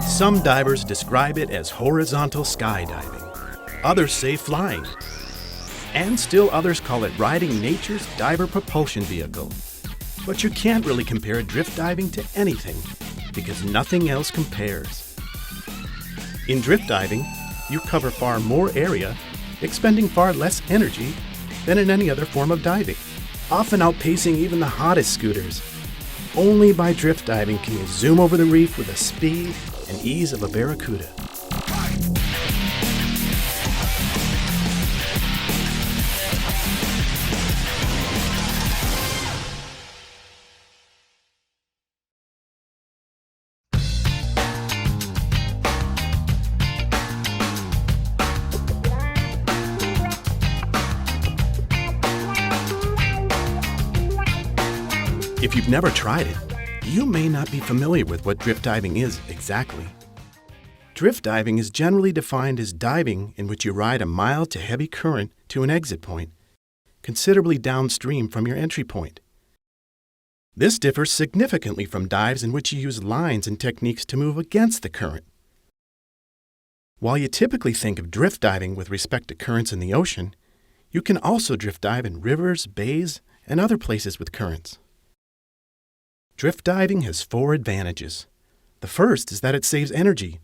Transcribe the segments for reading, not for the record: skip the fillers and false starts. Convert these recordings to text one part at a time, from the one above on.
Some divers describe it as horizontal skydiving. Others say flying. And still others call it riding nature's diver propulsion vehicle. But you can't really compare drift diving to anything because nothing else compares. In drift diving, you cover far more area, expending far less energy than in any other form of diving, often outpacing even the hottest scooters. Only by drift diving can you zoom over the reef with the speed and ease of a barracuda. If you've never tried it, you may not be familiar with what drift diving is exactly. Drift diving is generally defined as diving in which you ride a mild to heavy current to an exit point, considerably downstream from your entry point. This differs significantly from dives in which you use lines and techniques to move against the current. While you typically think of drift diving with respect to currents in the ocean, you can also drift dive in rivers, bays, and other places with currents. Drift diving has 4 advantages. The first is that it saves energy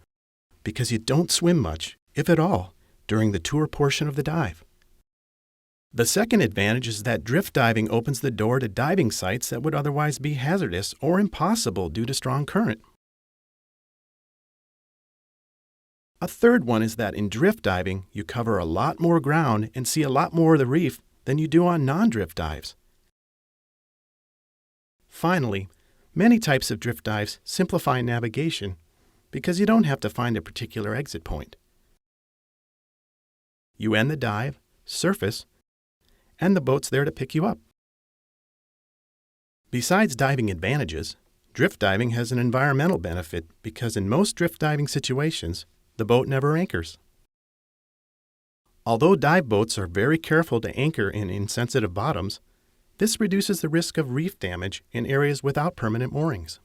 because you don't swim much, if at all, during the tour portion of the dive. The second advantage is that drift diving opens the door to diving sites that would otherwise be hazardous or impossible due to strong current. A third one is that in drift diving, you cover a lot more ground and see a lot more of the reef than you do on non-drift dives. Finally, many types of drift dives simplify navigation because you don't have to find a particular exit point. You end the dive, surface, and the boat's there to pick you up. Besides diving advantages, drift diving has an environmental benefit because in most drift diving situations, the boat never anchors. Although dive boats are very careful to anchor in insensitive bottoms, this reduces the risk of reef damage in areas without permanent moorings.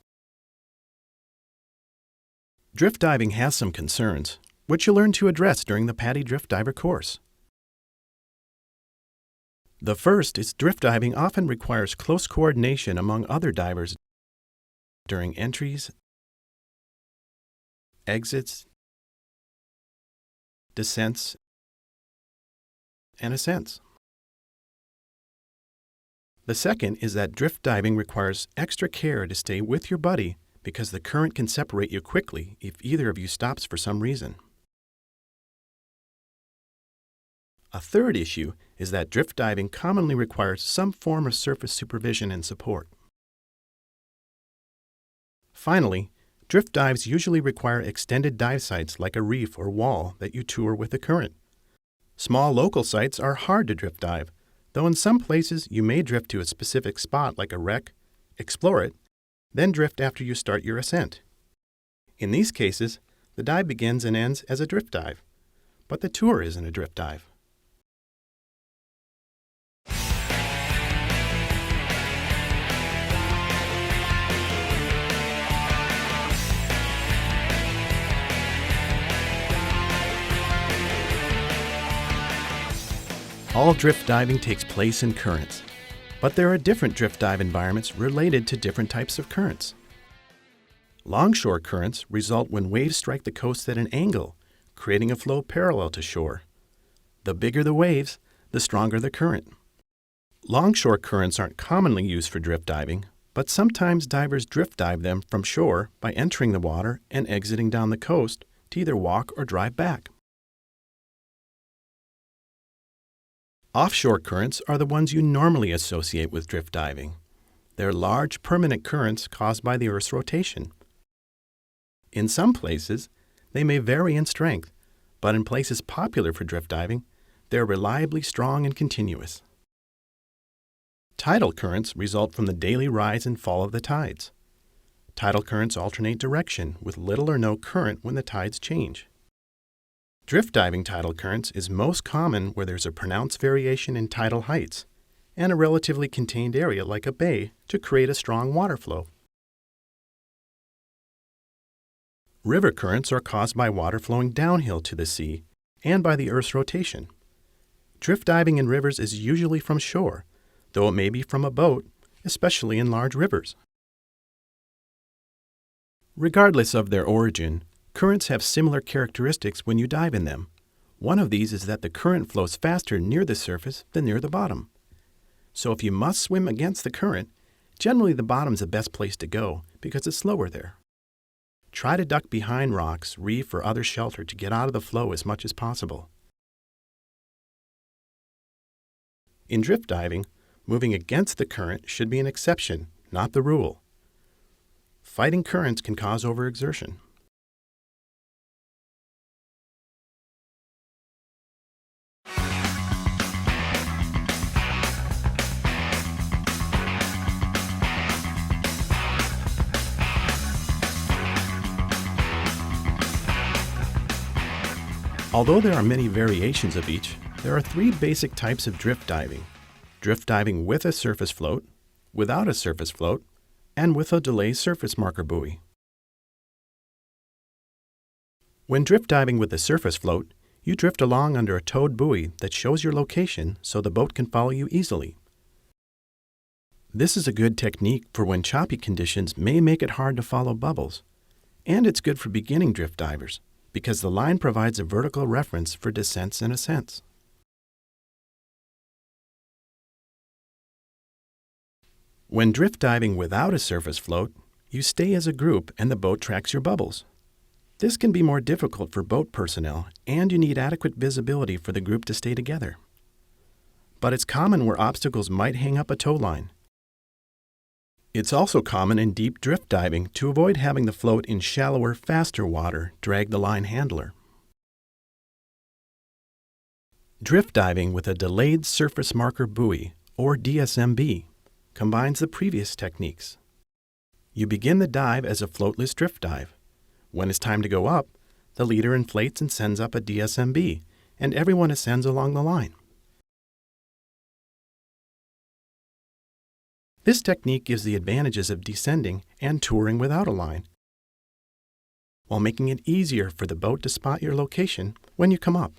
Drift diving has some concerns, which you'll learn to address during the PADI Drift Diver course. The first is drift diving often requires close coordination among other divers during entries, exits, descents, and ascents. The second is that drift diving requires extra care to stay with your buddy because the current can separate you quickly if either of you stops for some reason. A third issue is that drift diving commonly requires some form of surface supervision and support. Finally, drift dives usually require extended dive sites like a reef or wall that you tour with the current. Small local sites are hard to drift dive, though in some places you may drift to a specific spot like a wreck, explore it, then drift after you start your ascent. In these cases, the dive begins and ends as a drift dive, but the tour isn't a drift dive. All drift diving takes place in currents, but there are different drift dive environments related to different types of currents. Longshore currents result when waves strike the coast at an angle, creating a flow parallel to shore. The bigger the waves, the stronger the current. Longshore currents aren't commonly used for drift diving, but sometimes divers drift dive them from shore by entering the water and exiting down the coast to either walk or drive back. Offshore currents are the ones you normally associate with drift diving. They're large, permanent currents caused by the Earth's rotation. In some places, they may vary in strength, but in places popular for drift diving, they're reliably strong and continuous. Tidal currents result from the daily rise and fall of the tides. Tidal currents alternate direction with little or no current when the tides change. Drift diving tidal currents is most common where there's a pronounced variation in tidal heights and a relatively contained area like a bay to create a strong water flow. River currents are caused by water flowing downhill to the sea and by the Earth's rotation. Drift diving in rivers is usually from shore, though it may be from a boat, especially in large rivers. Regardless of their origin, currents have similar characteristics when you dive in them. One of these is that the current flows faster near the surface than near the bottom. So if you must swim against the current, generally the bottom's the best place to go because it's slower there. Try to duck behind rocks, reef, or other shelter to get out of the flow as much as possible. In drift diving, moving against the current should be an exception, not the rule. Fighting currents can cause overexertion. Although there are many variations of each, there are three basic types of drift diving: drift diving with a surface float, without a surface float, and with a delay surface marker buoy. When drift diving with a surface float, you drift along under a towed buoy that shows your location so the boat can follow you easily. This is a good technique for when choppy conditions may make it hard to follow bubbles, and it's good for beginning drift divers because the line provides a vertical reference for descents and ascents. When drift diving without a surface float, you stay as a group and the boat tracks your bubbles. This can be more difficult for boat personnel, and you need adequate visibility for the group to stay together. But it's common where obstacles might hang up a tow line. It's also common in deep drift diving to avoid having the float in shallower, faster water drag the line handler. Drift diving with a delayed surface marker buoy, or DSMB, combines the previous techniques. You begin the dive as a floatless drift dive. When it's time to go up, the leader inflates and sends up a DSMB, and everyone ascends along the line. This technique gives the advantages of descending and touring without a line, while making it easier for the boat to spot your location when you come up.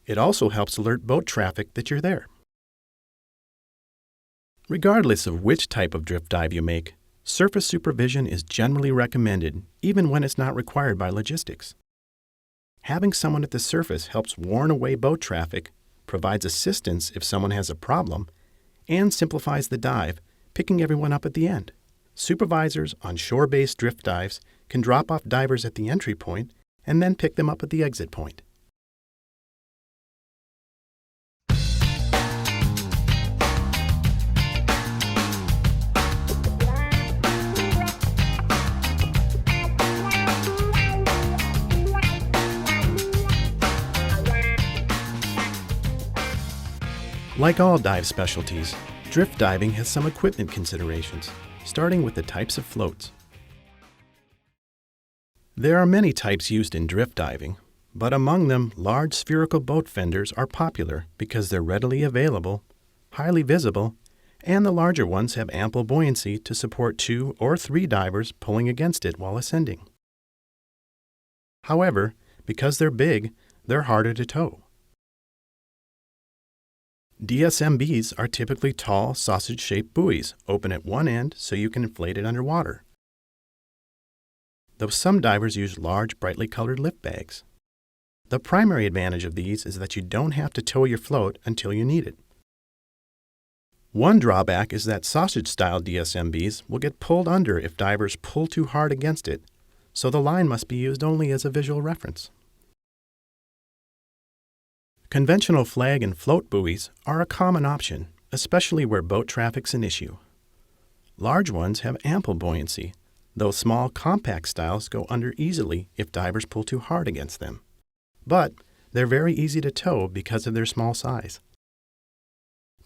It also helps alert boat traffic that you're there. Regardless of which type of drift dive you make, surface supervision is generally recommended, even when it's not required by logistics. Having someone at the surface helps warn away boat traffic, provides assistance if someone has a problem, and simplifies the dive, picking everyone up at the end. Supervisors on shore-based drift dives can drop off divers at the entry point and then pick them up at the exit point. Like all dive specialties, drift diving has some equipment considerations, starting with the types of floats. There are many types used in drift diving, but among them, large spherical boat fenders are popular because they're readily available, highly visible, and the larger ones have ample buoyancy to support 2 or 3 divers pulling against it while ascending. However, because they're big, they're harder to tow. DSMBs are typically tall, sausage-shaped buoys, open at one end so you can inflate it underwater. Though some divers use large, brightly colored lift bags. The primary advantage of these is that you don't have to tow your float until you need it. One drawback is that sausage-style DSMBs will get pulled under if divers pull too hard against it, so the line must be used only as a visual reference. Conventional flag and float buoys are a common option, especially where boat traffic's an issue. Large ones have ample buoyancy, though small, compact styles go under easily if divers pull too hard against them. But they're very easy to tow because of their small size.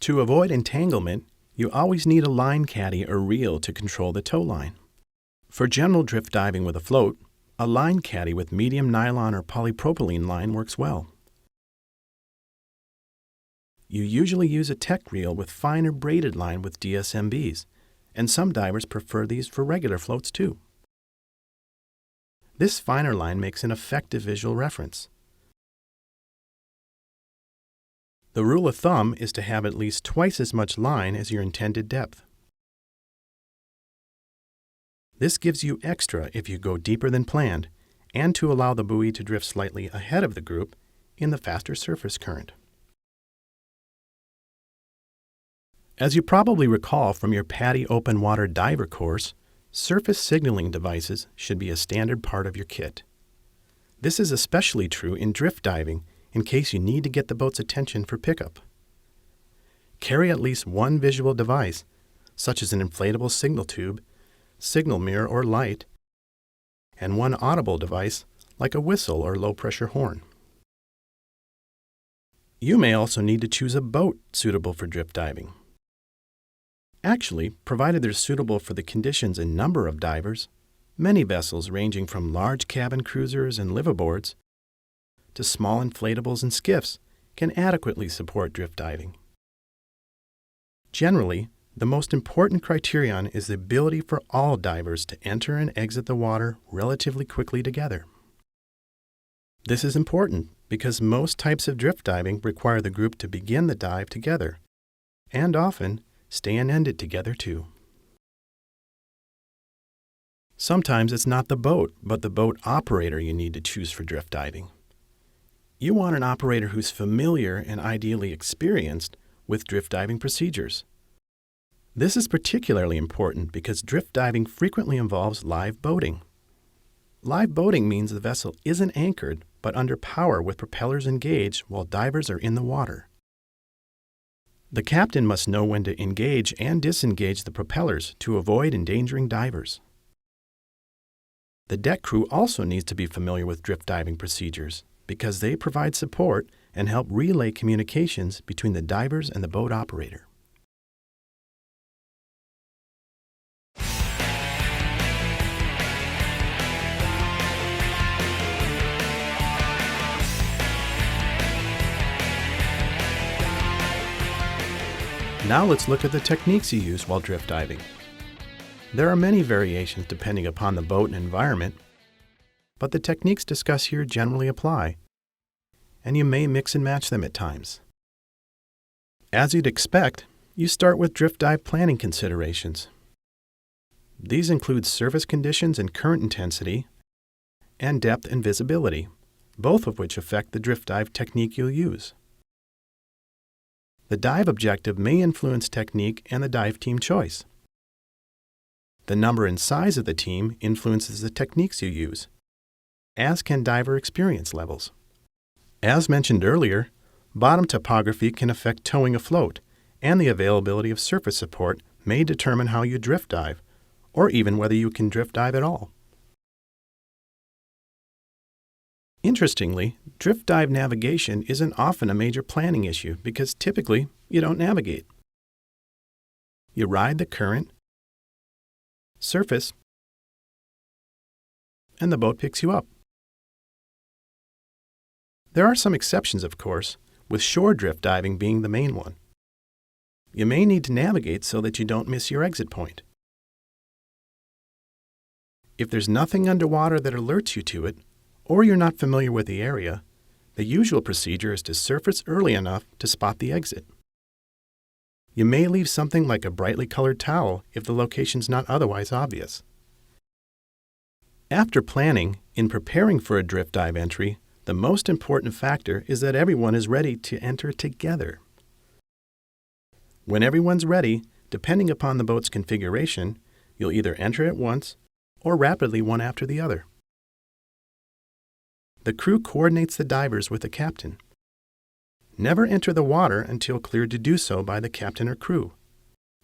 To avoid entanglement, you always need a line caddy or reel to control the tow line. For general drift diving with a float, a line caddy with medium nylon or polypropylene line works well. You usually use a tech reel with finer braided line with DSMBs, and some divers prefer these for regular floats too. This finer line makes an effective visual reference. The rule of thumb is to have at least twice as much line as your intended depth. This gives you extra if you go deeper than planned, and to allow the buoy to drift slightly ahead of the group in the faster surface current. As you probably recall from your PADI open water diver course, surface signaling devices should be a standard part of your kit. This is especially true in drift diving in case you need to get the boat's attention for pickup. Carry at least one visual device, such as an inflatable signal tube, signal mirror or light, and one audible device like a whistle or low-pressure horn. You may also need to choose a boat suitable for drift diving. Actually, provided they're suitable for the conditions and number of divers, many vessels ranging from large cabin cruisers and liveaboards to small inflatables and skiffs can adequately support drift diving. Generally, the most important criterion is the ability for all divers to enter and exit the water relatively quickly together. This is important because most types of drift diving require the group to begin the dive together, and often stay and end it together too. Sometimes it's not the boat, but the boat operator you need to choose for drift diving. You want an operator who's familiar and ideally experienced with drift diving procedures. This is particularly important because drift diving frequently involves live boating. Live boating means the vessel isn't anchored but under power with propellers engaged while divers are in the water. The captain must know when to engage and disengage the propellers to avoid endangering divers. The deck crew also needs to be familiar with drift diving procedures because they provide support and help relay communications between the divers and the boat operator. Now let's look at the techniques you use while drift diving. There are many variations depending upon the boat and environment, but the techniques discussed here generally apply, and you may mix and match them at times. As you'd expect, you start with drift dive planning considerations. These include surface conditions and current intensity, and depth and visibility, both of which affect the drift dive technique you'll use. The dive objective may influence technique and the dive team choice. The number and size of the team influences the techniques you use, as can diver experience levels. As mentioned earlier, bottom topography can affect towing afloat, and the availability of surface support may determine how you drift dive, or even whether you can drift dive at all. Interestingly, drift dive navigation isn't often a major planning issue because typically you don't navigate. You ride the current, surface, and the boat picks you up. There are some exceptions, of course, with shore drift diving being the main one. You may need to navigate so that you don't miss your exit point. If there's nothing underwater that alerts you to it, or you're not familiar with the area, the usual procedure is to surface early enough to spot the exit. You may leave something like a brightly colored towel if the location's not otherwise obvious. After planning, in preparing for a drift dive entry, the most important factor is that everyone is ready to enter together. When everyone's ready, depending upon the boat's configuration, you'll either enter at once or rapidly one after the other. The crew coordinates the divers with the captain. Never enter the water until cleared to do so by the captain or crew.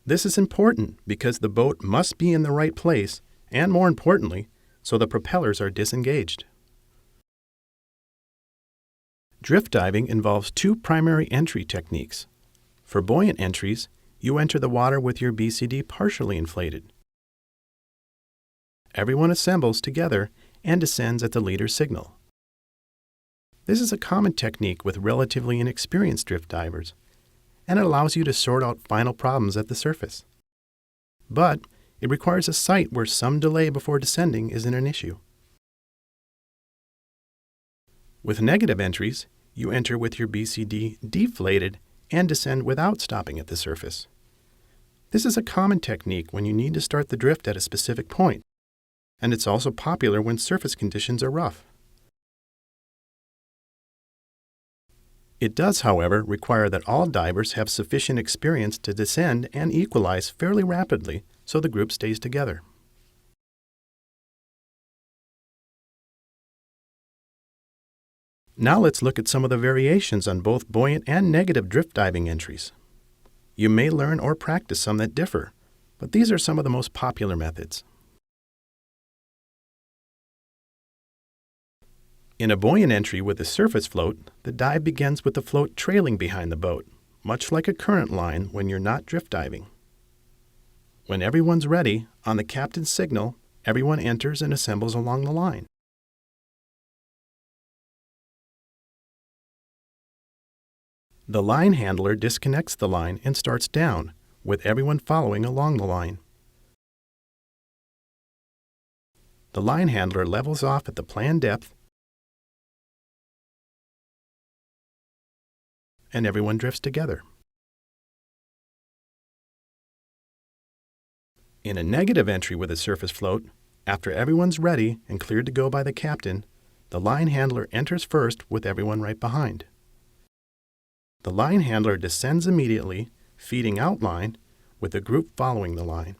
This is important because the boat must be in the right place and, more importantly, so the propellers are disengaged. Drift diving involves two primary entry techniques. For buoyant entries, you enter the water with your BCD partially inflated. Everyone assembles together and descends at the leader's signal. This is a common technique with relatively inexperienced drift divers, and it allows you to sort out final problems at the surface. But it requires a site where some delay before descending isn't an issue. With negative entries, you enter with your BCD deflated and descend without stopping at the surface. This is a common technique when you need to start the drift at a specific point, and it's also popular when surface conditions are rough. It does, however, require that all divers have sufficient experience to descend and equalize fairly rapidly so the group stays together. Now let's look at some of the variations on both buoyant and negative drift diving entries. You may learn or practice some that differ, but these are some of the most popular methods. In a buoyant entry with a surface float, the dive begins with the float trailing behind the boat, much like a current line when you're not drift diving. When everyone's ready, on the captain's signal, everyone enters and assembles along the line. The line handler disconnects the line and starts down, with everyone following along the line. The line handler levels off at the planned depth, and everyone drifts together. In a negative entry with a surface float, after everyone's ready and cleared to go by the captain, the line handler enters first with everyone right behind. The line handler descends immediately, feeding out line, with the group following the line.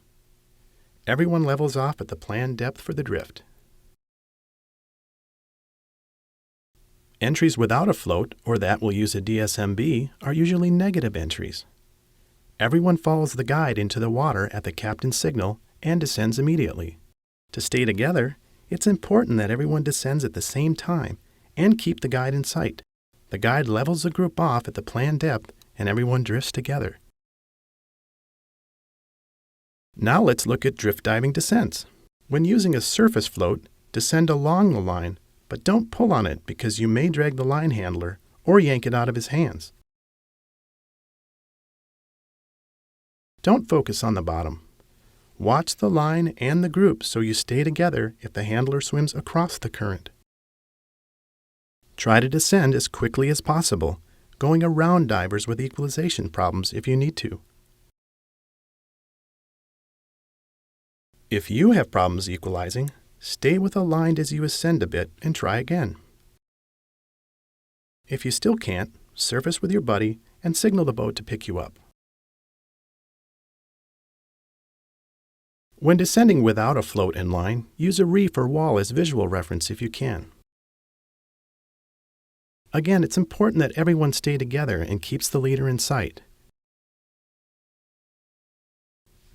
Everyone levels off at the planned depth for the drift. Entries without a float, or that will use a DSMB, are usually negative entries. Everyone follows the guide into the water at the captain's signal and descends immediately. To stay together, it's important that everyone descends at the same time and keep the guide in sight. The guide levels the group off at the planned depth and everyone drifts together. Now let's look at drift diving descents. When using a surface float, descend along the line, but don't pull on it because you may drag the line handler or yank it out of his hands. Don't focus on the bottom. Watch the line and the group so you stay together if the handler swims across the current. Try to descend as quickly as possible, going around divers with equalization problems if you need to. If you have problems equalizing, stay with a line as you ascend a bit and try again. If you still can't, surface with your buddy and signal the boat to pick you up. When descending without a float in line, use a reef or wall as visual reference if you can. Again, it's important that everyone stay together and keeps the leader in sight.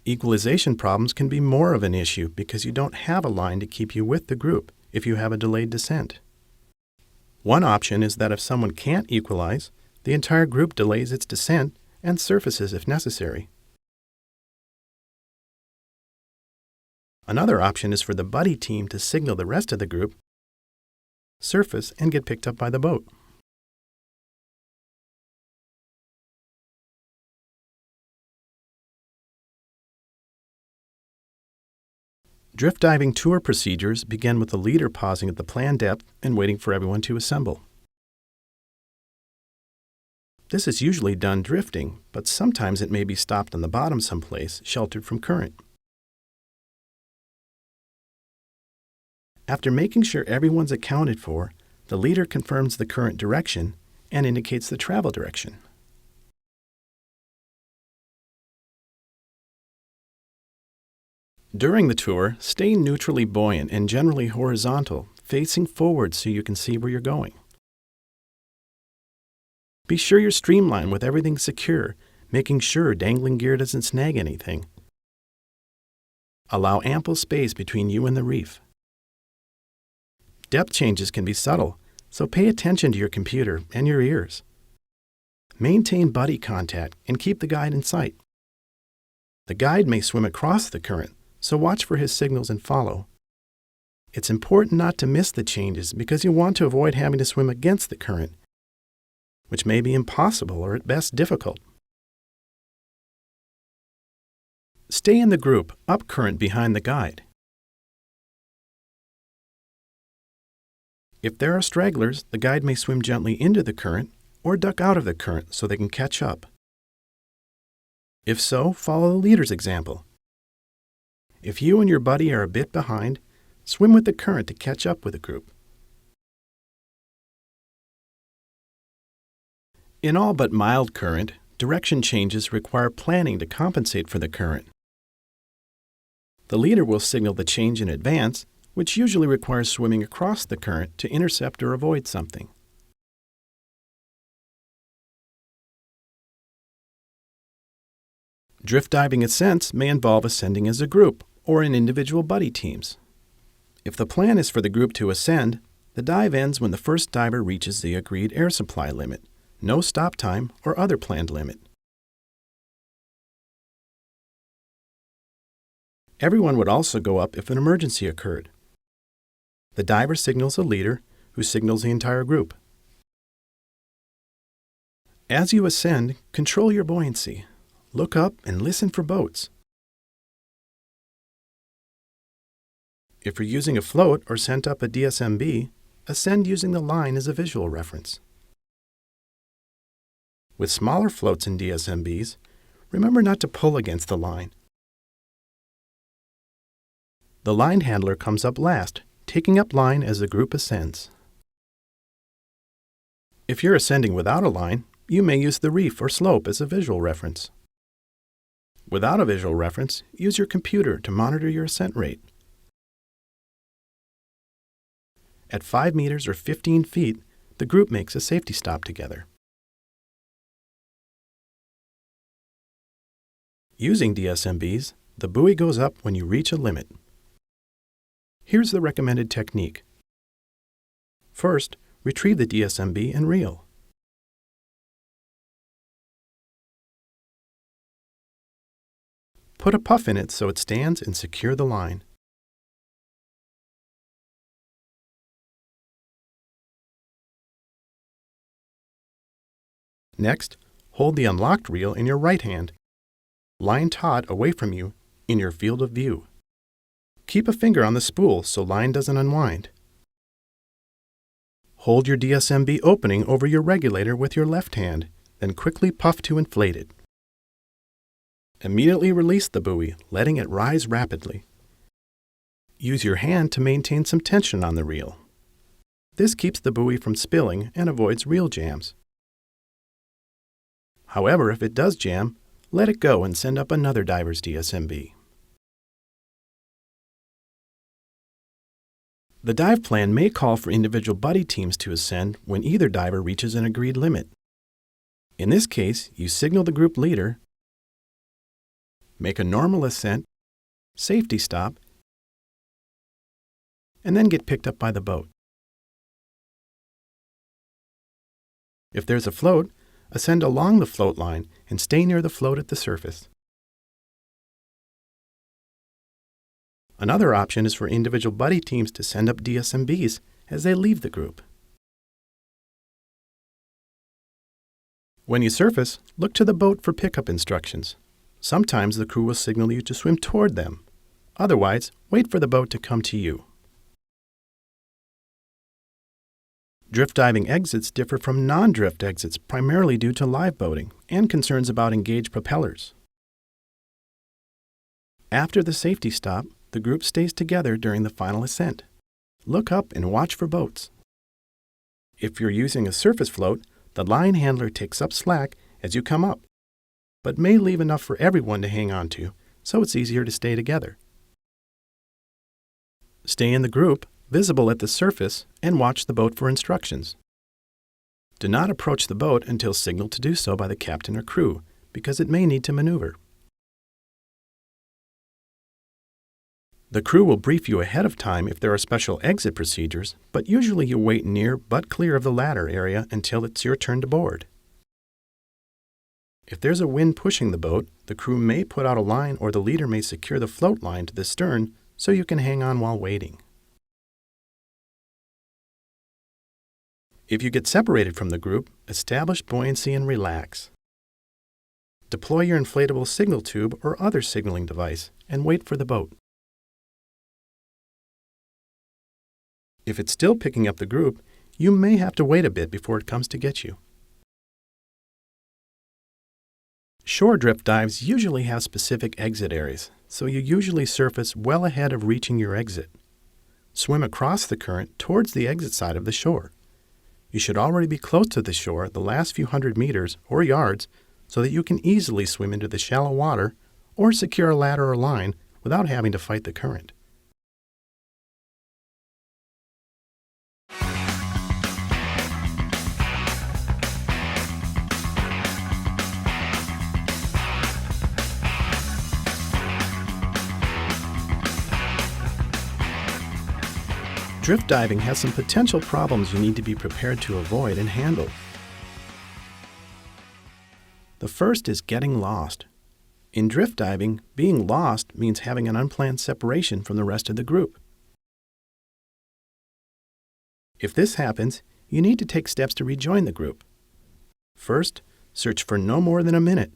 Equalization problems can be more of an issue because you don't have a line to keep you with the group if you have a delayed descent. One option is that if someone can't equalize, the entire group delays its descent and surfaces if necessary. Another option is for the buddy team to signal the rest of the group, surface, and get picked up by the boat. Drift diving tour procedures begin with the leader pausing at the planned depth and waiting for everyone to assemble. This is usually done drifting, but sometimes it may be stopped on the bottom someplace, sheltered from current. After making sure everyone's accounted for, the leader confirms the current direction and indicates the travel direction. During the tour, stay neutrally buoyant and generally horizontal, facing forward so you can see where you're going. Be sure you're streamlined with everything secure, making sure dangling gear doesn't snag anything. Allow ample space between you and the reef. Depth changes can be subtle, so pay attention to your computer and your ears. Maintain buddy contact and keep the guide in sight. The guide may swim across the current, so watch for his signals and follow. It's important not to miss the changes because you want to avoid having to swim against the current, which may be impossible or at best difficult. Stay in the group up current behind the guide. If there are stragglers, the guide may swim gently into the current or duck out of the current so they can catch up. If so, follow the leader's example. If you and your buddy are a bit behind, swim with the current to catch up with the group. In all but mild current, direction changes require planning to compensate for the current. The leader will signal the change in advance, which usually requires swimming across the current to intercept or avoid something. Drift diving ascents may involve ascending as a group or in individual buddy teams. If the plan is for the group to ascend, the dive ends when the first diver reaches the agreed air supply limit, no stop time or other planned limit. Everyone would also go up if an emergency occurred. The diver signals a leader, who signals the entire group. As you ascend, control your buoyancy. Look up and listen for boats. If you're using a float or sent up a DSMB, ascend using the line as a visual reference. With smaller floats and DSMBs, remember not to pull against the line. The line handler comes up last, taking up line as the group ascends. If you're ascending without a line, you may use the reef or slope as a visual reference. Without a visual reference, use your computer to monitor your ascent rate. At 5 meters or 15 feet, the group makes a safety stop together. Using DSMBs, the buoy goes up when you reach a limit. Here's the recommended technique. First, retrieve the DSMB and reel. Put a puff in it so it stands and secure the line. Next, hold the unlocked reel in your right hand. Line taut away from you in your field of view. Keep a finger on the spool so line doesn't unwind. Hold your DSMB opening over your regulator with your left hand, then quickly puff to inflate it. Immediately release the buoy, letting it rise rapidly. Use your hand to maintain some tension on the reel. This keeps the buoy from spilling and avoids reel jams. However, if it does jam, let it go and send up another diver's DSMB. The dive plan may call for individual buddy teams to ascend when either diver reaches an agreed limit. In this case, you signal the group leader, make a normal ascent, safety stop, and then get picked up by the boat. If there's a float, ascend along the float line and stay near the float at the surface. Another option is for individual buddy teams to send up DSMBs as they leave the group. When you surface, look to the boat for pickup instructions. Sometimes the crew will signal you to swim toward them. Otherwise, wait for the boat to come to you. Drift diving exits differ from non-drift exits primarily due to live boating and concerns about engaged propellers. After the safety stop, the group stays together during the final ascent. Look up and watch for boats. If you're using a surface float, the line handler takes up slack as you come up, but may leave enough for everyone to hang on to, so it's easier to stay together. Stay in the group, visible at the surface, and watch the boat for instructions. Do not approach the boat until signaled to do so by the captain or crew, because it may need to maneuver. The crew will brief you ahead of time if there are special exit procedures, but usually you wait near but clear of the ladder area until it's your turn to board. If there's a wind pushing the boat, the crew may put out a line or the leader may secure the float line to the stern so you can hang on while waiting. If you get separated from the group, establish buoyancy and relax. Deploy your inflatable signal tube or other signaling device and wait for the boat. If it's still picking up the group, you may have to wait a bit before it comes to get you. Shore drift dives usually have specific exit areas, so you usually surface well ahead of reaching your exit. Swim across the current towards the exit side of the shore. You should already be close to the shore the last few hundred meters or yards so that you can easily swim into the shallow water or secure a ladder or line without having to fight the current. Drift diving has some potential problems you need to be prepared to avoid and handle. The first is getting lost. In drift diving, being lost means having an unplanned separation from the rest of the group. If this happens, you need to take steps to rejoin the group. First, search for no more than a minute.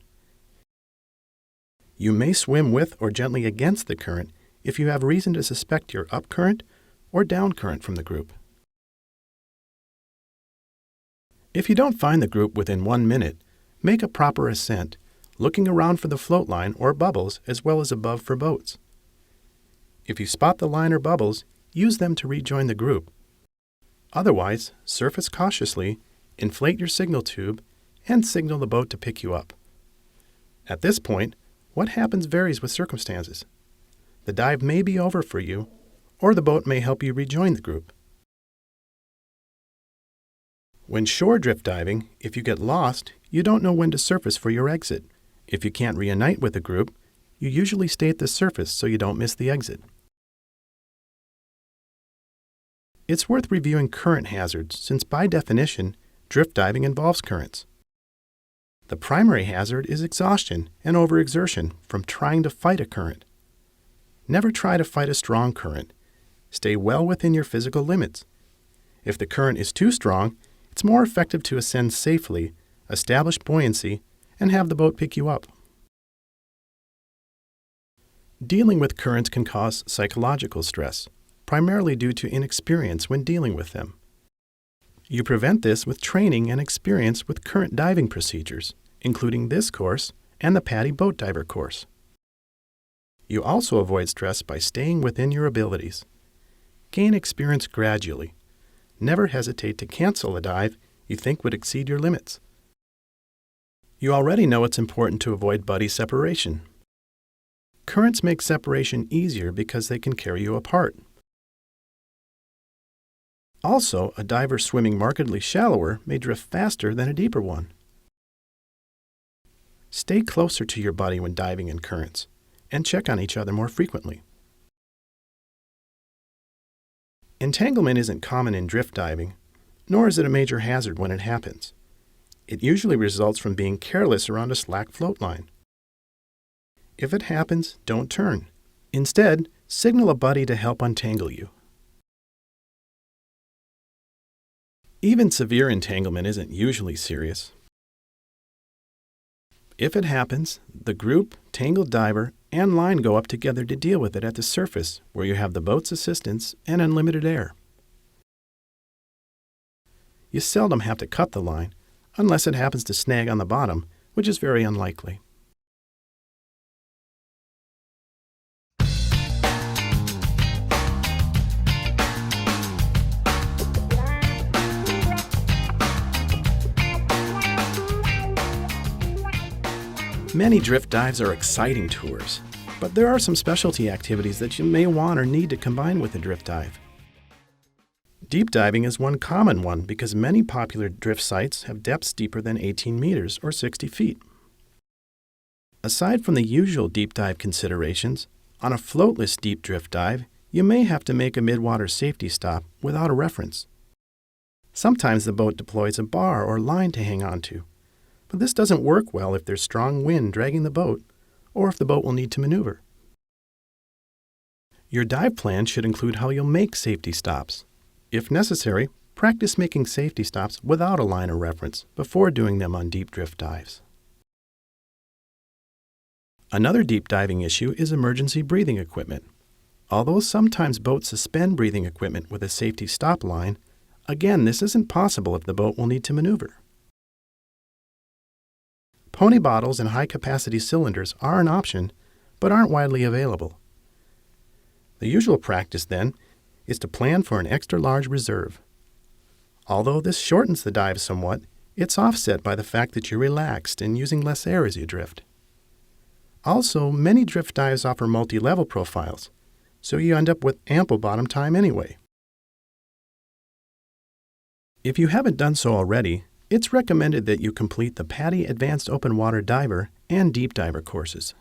You may swim with or gently against the current if you have reason to suspect you're up current or down current from the group. If you don't find the group within 1 minute, make a proper ascent, looking around for the float line or bubbles as well as above for boats. If you spot the line or bubbles, use them to rejoin the group. Otherwise, surface cautiously, inflate your signal tube, and signal the boat to pick you up. At this point, what happens varies with circumstances. The dive may be over for you, or the boat may help you rejoin the group. When shore drift diving, if you get lost, you don't know when to surface for your exit. If you can't reunite with the group, you usually stay at the surface so you don't miss the exit. It's worth reviewing current hazards since by definition, drift diving involves currents. The primary hazard is exhaustion and overexertion from trying to fight a current. Never try to fight a strong current. Stay well within your physical limits. If the current is too strong, it's more effective to ascend safely, establish buoyancy, and have the boat pick you up. Dealing with currents can cause psychological stress, primarily due to inexperience when dealing with them. You prevent this with training and experience with current diving procedures, including this course and the PADI boat diver course. You also avoid stress by staying within your abilities. Gain experience gradually. Never hesitate to cancel a dive you think would exceed your limits. You already know it's important to avoid buddy separation. Currents make separation easier because they can carry you apart. Also, a diver swimming markedly shallower may drift faster than a deeper one. Stay closer to your buddy when diving in currents, and check on each other more frequently. Entanglement isn't common in drift diving, nor is it a major hazard when it happens. It usually results from being careless around a slack float line. If it happens, don't turn. Instead, signal a buddy to help untangle you. Even severe entanglement isn't usually serious. If it happens, the group, tangled diver, and line go up together to deal with it at the surface, where you have the boat's assistance and unlimited air. You seldom have to cut the line, unless it happens to snag on the bottom, which is very unlikely. Many drift dives are exciting tours, but there are some specialty activities that you may want or need to combine with a drift dive. Deep diving is one common one because many popular drift sites have depths deeper than 18 meters or 60 feet. Aside from the usual deep dive considerations, on a floatless deep drift dive, you may have to make a midwater safety stop without a reference. Sometimes the boat deploys a bar or line to hang on to, but this doesn't work well if there's strong wind dragging the boat or if the boat will need to maneuver. Your dive plan should include how you'll make safety stops. If necessary, practice making safety stops without a line or reference before doing them on deep drift dives. Another deep diving issue is emergency breathing equipment. Although sometimes boats suspend breathing equipment with a safety stop line, again, this isn't possible if the boat will need to maneuver. Pony bottles and high-capacity cylinders are an option, but aren't widely available. The usual practice, then, is to plan for an extra-large reserve. Although this shortens the dive somewhat, it's offset by the fact that you're relaxed and using less air as you drift. Also, many drift dives offer multi-level profiles, so you end up with ample bottom time anyway. If you haven't done so already, it's recommended that you complete the PADI Advanced Open Water Diver and Deep Diver courses.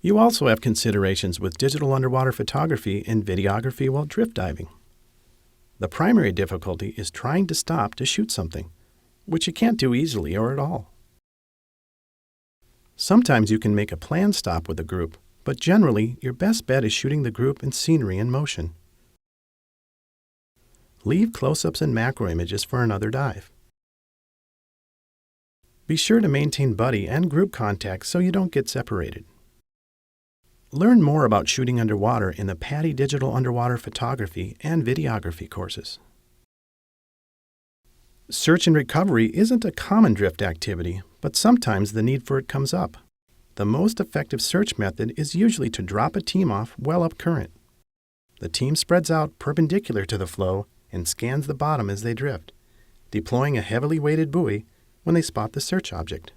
You also have considerations with digital underwater photography and videography while drift diving. The primary difficulty is trying to stop to shoot something, which you can't do easily or at all. Sometimes you can make a planned stop with a group, but generally your best bet is shooting the group and scenery in motion. Leave close-ups and macro images for another dive. Be sure to maintain buddy and group contact so you don't get separated. Learn more about shooting underwater in the PADI Digital Underwater Photography and Videography courses. Search and recovery isn't a common drift activity, but sometimes the need for it comes up. The most effective search method is usually to drop a team off well up current. The team spreads out perpendicular to the flow and scans the bottom as they drift, deploying a heavily weighted buoy when they spot the search object.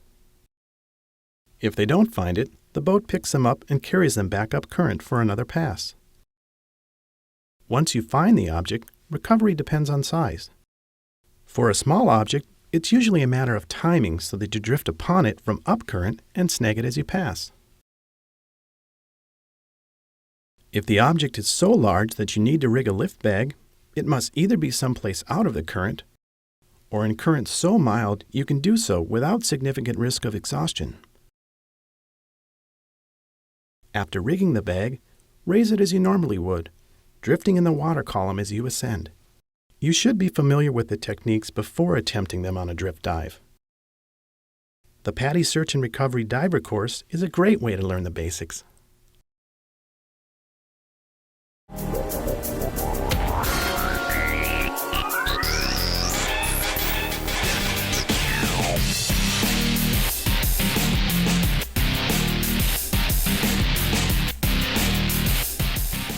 If they don't find it, the boat picks them up and carries them back up current for another pass. Once you find the object, recovery depends on size. For a small object, it's usually a matter of timing so that you drift upon it from up current and snag it as you pass. If the object is so large that you need to rig a lift bag, it must either be someplace out of the current, or in currents so mild you can do so without significant risk of exhaustion. After rigging the bag, raise it as you normally would, drifting in the water column as you ascend. You should be familiar with the techniques before attempting them on a drift dive. The PADI Search and Recovery Diver course is a great way to learn the basics.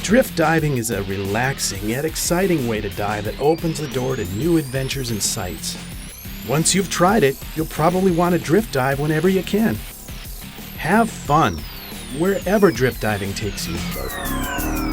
Drift diving is a relaxing yet exciting way to dive that opens the door to new adventures and sights. Once you've tried it, you'll probably want to drift dive whenever you can. Have fun, wherever drift diving takes you.